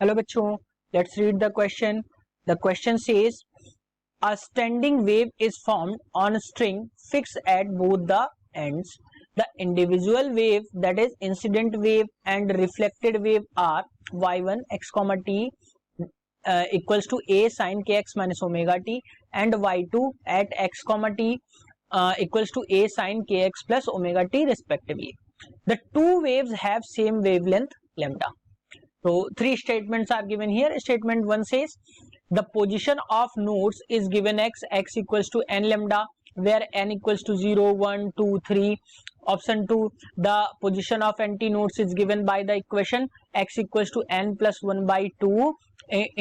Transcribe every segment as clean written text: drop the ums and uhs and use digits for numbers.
Hello बच्चों, let's read the question. The question says a standing wave is formed on a string fixed at both the ends. The individual wave, that is incident wave and reflected wave, are y1 x comma t equals to a sin kx minus omega t and y2 at x comma t equals to a sin kx plus omega t respectively. The two waves have same wavelength lambda. So three statements are given here. Statement 1 says the position of nodes is given x equals to n lambda, where n equals to 0, 1, 2, 3. Option 2, the position of antinodes is given by the equation x equals to n plus 1 by 2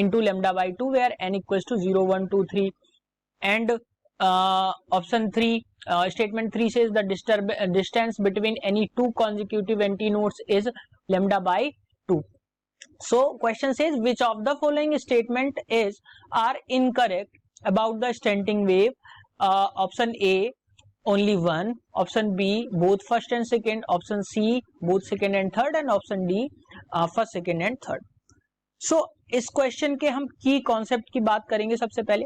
into lambda by 2, where n equals to 0, 1, 2, 3. And option 3, statement 3 says the distance between any two consecutive antinodes is lambda by 2. So question says which of the following statement are incorrect about the standing wave. Option A, only one. Option B, both first and second. Option C, both second and third. And option D, first, second and third. So इस question के हम की concept की बात करेंगे. सबसे पहले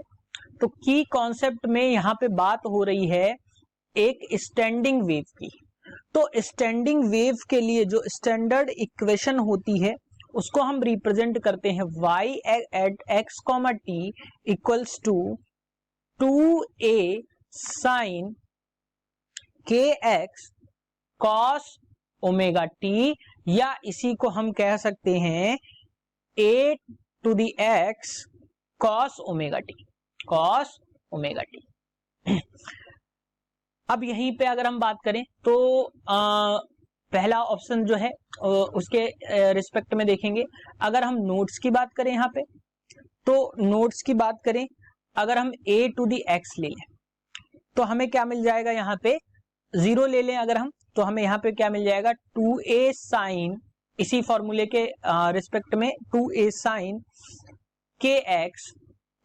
तो की कॉन्सेप्ट में यहाँ पे बात हो रही है एक स्टैंडिंग वेव की. तो स्टैंडिंग वेव के लिए जो स्टैंडर्ड इक्वेशन होती है उसको हम रिप्रेजेंट करते हैं y at x comma T equals to 2a sine kx cos omega t, या इसी को हम कह सकते हैं a to the x cos omega t. अब यहीं पे अगर हम बात करें तो पहला ऑप्शन जो है उसके रिस्पेक्ट में देखेंगे. अगर हम नोड्स की बात करें यहाँ पे, तो नोड्स की बात करें अगर हम a टू दी x ले लें तो हमें क्या मिल जाएगा. यहाँ पे 0 ले लें अगर हम, तो हमें यहाँ पे क्या मिल जाएगा 2a साइन, इसी फॉर्मूले के रिस्पेक्ट में 2a sine kx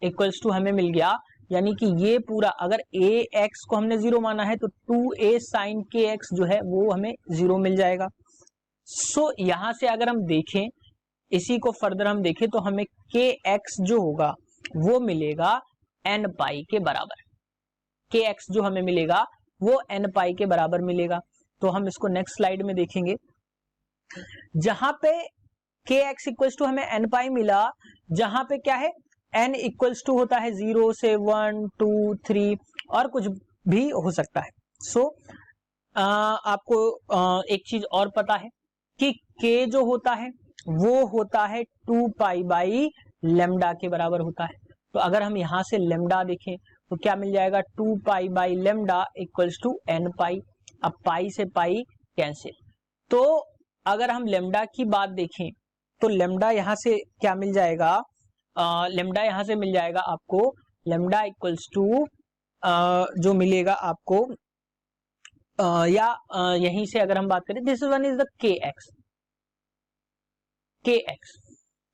equals to हमें मिल गया. यानी कि ये पूरा अगर ax को हमने 0 माना है तो 2a साइन kx जो है वो हमें 0 मिल जाएगा. सो यहां से अगर हम देखें, इसी को फर्दर हम देखें तो हमें kx जो होगा वो मिलेगा n पाई के बराबर. kx जो हमें मिलेगा वो n पाई के बराबर मिलेगा. तो हम इसको नेक्स्ट स्लाइड में देखेंगे. जहां पे kx इक्वल्स टू हमें n पाई मिला, जहां पे क्या है n इक्वल्स टू होता है 0 से 1, 2, 3 और कुछ भी हो सकता है. सो आपको एक चीज और पता है कि k जो होता है वो होता है 2 पाई बाई लेमडा के बराबर होता है. तो अगर हम यहां से लेमडा देखें तो क्या मिल जाएगा 2 pi by lambda equals to n pi. अब पाई से पाई कैंसिल. तो अगर हम लेमडा की बात देखें तो लेमडा यहां से क्या मिल जाएगा, लेमडा यहां से मिल जाएगा आपको लेमडा इक्वल्स टू जो मिलेगा आपको या यहीं से अगर हम बात करें this one is the kx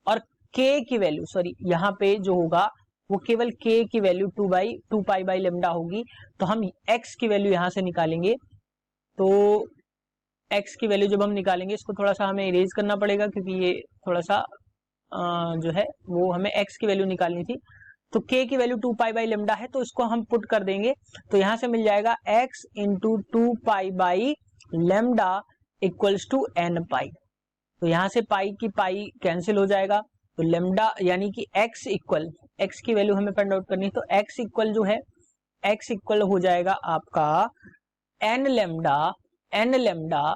और k की वैल्यू सॉरी यहाँ पे जो होगा वो केवल k की वैल्यू 2 पाई बाई लेमडा होगी. तो हम x की वैल्यू यहां से निकालेंगे. तो x की वैल्यू जब हम निकालेंगे, इसको थोड़ा सा हमें इरेज करना पड़ेगा क्योंकि ये थोड़ा सा जो है वो हमें x की वैल्यू निकालनी थी. तो k की वैल्यू 2 पाई बाई लेमडा है तो इसको हम पुट कर देंगे. तो यहां से मिल जाएगा x into 2 pi by lambda equals to n pi. तो यहां से पाई की पाई कैंसिल हो जाएगा. तो लेमडा यानी कि x इक्वल, x की वैल्यू हमें फाइंड आउट करनी है. तो x इक्वल जो है x इक्वल हो जाएगा आपका n लेमडा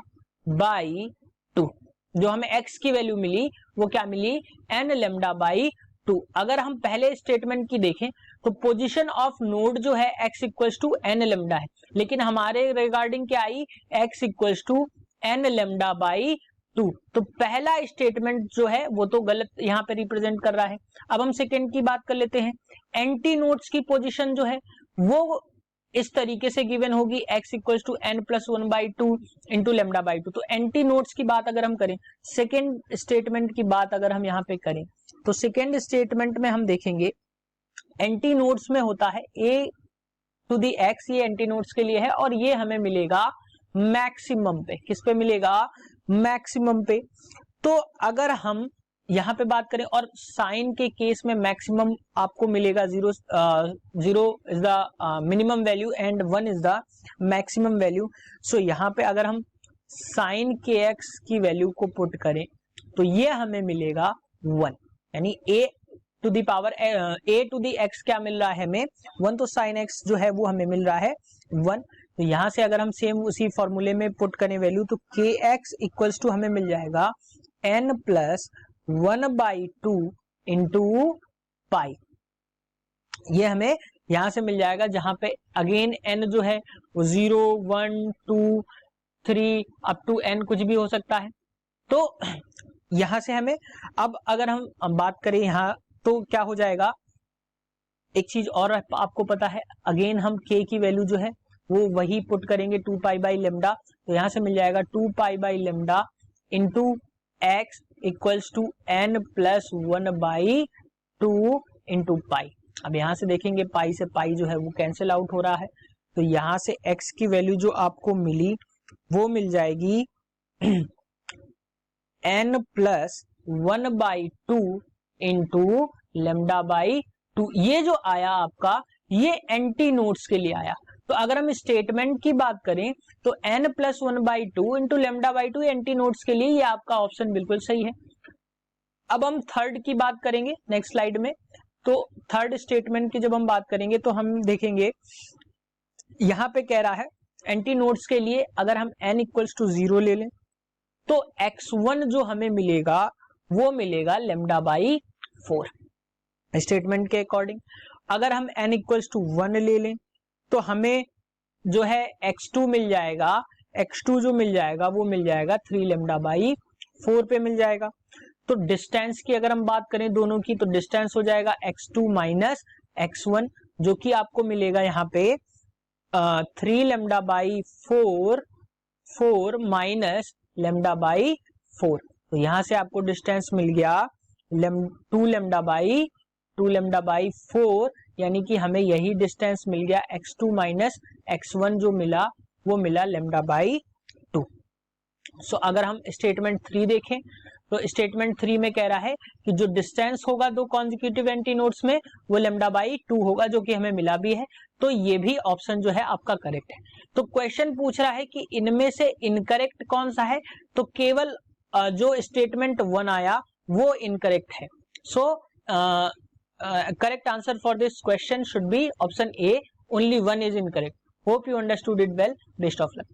बाई 2. जो हमें x की वैल्यू मिली वो क्या मिली n लेमडा बाई 2. अगर हम पहले स्टेटमेंट की देखें तो पोजीशन ऑफ नोड जो है x equals to n lambda है, लेकिन हमारे रिगार्डिंग क्या आई x equals to n lambda by 2. तो पहला स्टेटमेंट जो है वो तो गलत यहाँ पे रिप्रेजेंट कर रहा है. अब हम सेकेंड की बात कर लेते हैं. एंटी नोड्स की पोजीशन जो है वो इस तरीके से गिवन होगी x equals to n plus 1 by 2 into lambda by 2. तो एंटी नोड्स की बात अगर हम करें, सेकेंड स्टेटमेंट की बात अगर हम यहाँ पे करें तो सेकेंड स्टेटमेंट में हम देखेंगे एंटी नोड्स में होता है a टू दी x, ये एंटी नोड्स के लिए है और ये हमें मिलेगा मैक्सिमम पे. किस पे मिलेगा? मैक्सिमम पे. तो अगर हम यहाँ पे बात करें और साइन के केस में मैक्सिमम आपको मिलेगा 0 is the minimum value and 1 is the maximum value. So यहाँ पे अगर हम साइन के एक्स की वैल्यू को पुट करें तो ये हमें मिलेगा 1, यानी a to the power a to the x क्या मिल रहा है हमें 1, तो साइन x जो है वो हमें मिल रहा है 1। तो यहाँ से अगर हम सेम उसी फॉर्मूले में पुट करें वैल्यू तो के एक्स इक्वल्स टू हमें मिल जाएगा n प्लस 1/2 इंटू पाई। ये हमें यहां से मिल जाएगा, जहां पे अगेन n जो है वो 0, 1, 2, 3 अप टू n कुछ भी हो सकता है। तो यहां से हमें अब अगर हम बात करें यहाँ तो क्या हो जाएगा, एक चीज और आपको पता है, अगेन हम k की वैल्यू जो है वो वही पुट करेंगे 2 पाई बाई लेमडा। तो यहां से मिल जाएगा 2 pi by lambda into x equals to n plus 1/2 into pi. अब यहां से देखेंगे पाई से पाई जो है वो कैंसिल आउट हो रहा है, तो यहां से x की वैल्यू जो आपको मिली वो मिल जाएगी n plus 1/2 into lambda by 2। ये जो आया आपका ये एंटी नोड्स के लिए आया। तो अगर हम स्टेटमेंट की बात करें तो n plus 1/2 into lambda by 2 anti nodes के लिए ये आपका ऑप्शन बिल्कुल सही है। अब हम थर्ड की बात करेंगे नेक्स्ट स्लाइड में। तो थर्ड स्टेटमेंट की जब हम बात करेंगे तो हम देखेंगे यहां पे कह रहा है एंटी नोड्स के लिए अगर हम n इक्वल्स टू 0 ले लें तो x1 जो हमें मिलेगा वो मिलेगा लेमडा बाई 4 स्टेटमेंट के अकॉर्डिंग। अगर हम n इक्वल्स टू 1 ले लें तो हमें जो है x2 मिल जाएगा, x2 जो मिल जाएगा वो मिल जाएगा 3 लेमडा बाई 4 पे मिल जाएगा। तो डिस्टेंस की अगर हम बात करें दोनों की तो डिस्टेंस हो जाएगा x2 माइनस x1 जो कि आपको मिलेगा यहाँ पे 3 lambda by 4 minus lambda by 4। तो यहां से आपको डिस्टेंस मिल गया 2 लेमडा बाई 4, यानी कि हमें यही डिस्टेंस मिल गया x2 माइनस x1 जो मिला वो मिला लेमडा बाई 2। सो अगर हम स्टेटमेंट 3 देखें तो स्टेटमेंट 3 में कह रहा है कि जो डिस्टेंस होगा दो कॉन्जिक्यूटिव एंटी नोड्स में वो लेमडा बाई 2 होगा, जो कि हमें मिला भी है। तो ये भी ऑप्शन जो है आपका करेक्ट है। तो क्वेश्चन पूछ रहा है कि इनमें से इनकरेक्ट कौन सा है, तो केवल जो स्टेटमेंट 1 आया वो इनकरेक्ट है। So correct answer for this question should be option A, only 1 is incorrect. Hope you understood it well, best of luck.